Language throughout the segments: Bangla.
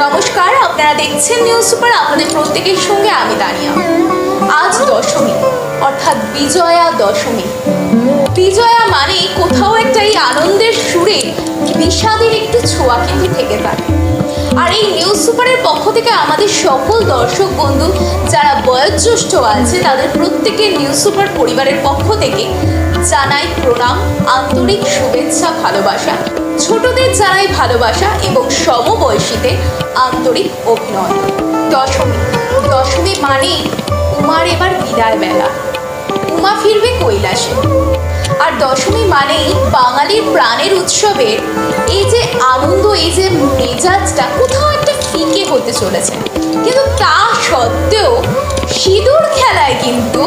নমস্কার, আপনারা দেখছেন নিউজ সুপার। আপনাদের প্রত্যেকের সঙ্গে আমি তানিয়া। আজ দশমী, অর্থাৎ বিজয়া দশমী। বিজয়া মানে কোথাও একটা এই আনন্দের সুরে বিষাদের একটু ছোঁয়া কিন্তু থেকে থাকে। আর এই নিউজ সুপারের পক্ষ থেকে আমাদের সকল দর্শক বন্ধু যারা বয়োজ্যেষ্ঠ আছে তাদের প্রত্যেকের নিউজ সুপার পরিবারের পক্ষ থেকে জানাই প্রণাম, আন্তরিক শুভেচ্ছা, ভালোবাসা। ছোটদের জানাই ভালোবাসা এবং সমবয়সীদের আন্তরিক অভিনন্দন। দশমী, দশমী মানে উমার এবার বিদায় বেলা। উমা ফিরবে কৈলাসে। আর দশমী মানেই বাঙালির প্রাণের উৎসবের এই যে আনন্দ, এই যে মেজাজটা কোথাও একটা ফিকে হতে চলেছে। কিন্তু তা সত্ত্বেও সিঁদুর খেলায় কিন্তু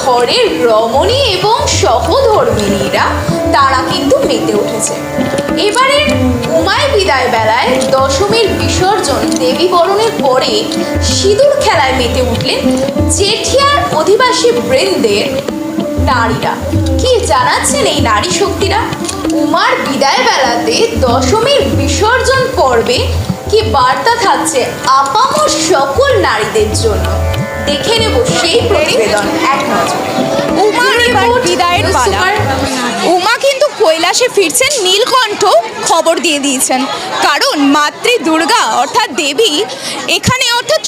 ঘরের রমণী এবং সহধর্মিণীরা তারা কিন্তু মেতে উঠেছে। এবারের উমায় বিদায় বেলায় দশমীর বিসর্জন দেবী বরণের পরে সিঁদুর খেলায় মেতে উঠলেন জেঠিয়ার অধিবাসী বৃন্দের নারীরা। কি জানাচ্ছেন এই নারী শক্তিরা? উমার বিদায় বেলাতে দশমীর বিসর্জন পর্বে কি বার্তা থাকছে আপামর সকল নারীদের জন্য? দেখে নেব সেই প্রতিবেদন এক নজরে। উমার এবার বিদায়ের পালা। উমা কিন্তু কৈলাসে ফিরছেন, নীলকণ্ঠ খবর দিয়ে দিয়েছেন। কারণ মাতৃ দুর্গা অর্থাৎ দেবী এখানে অর্থাৎ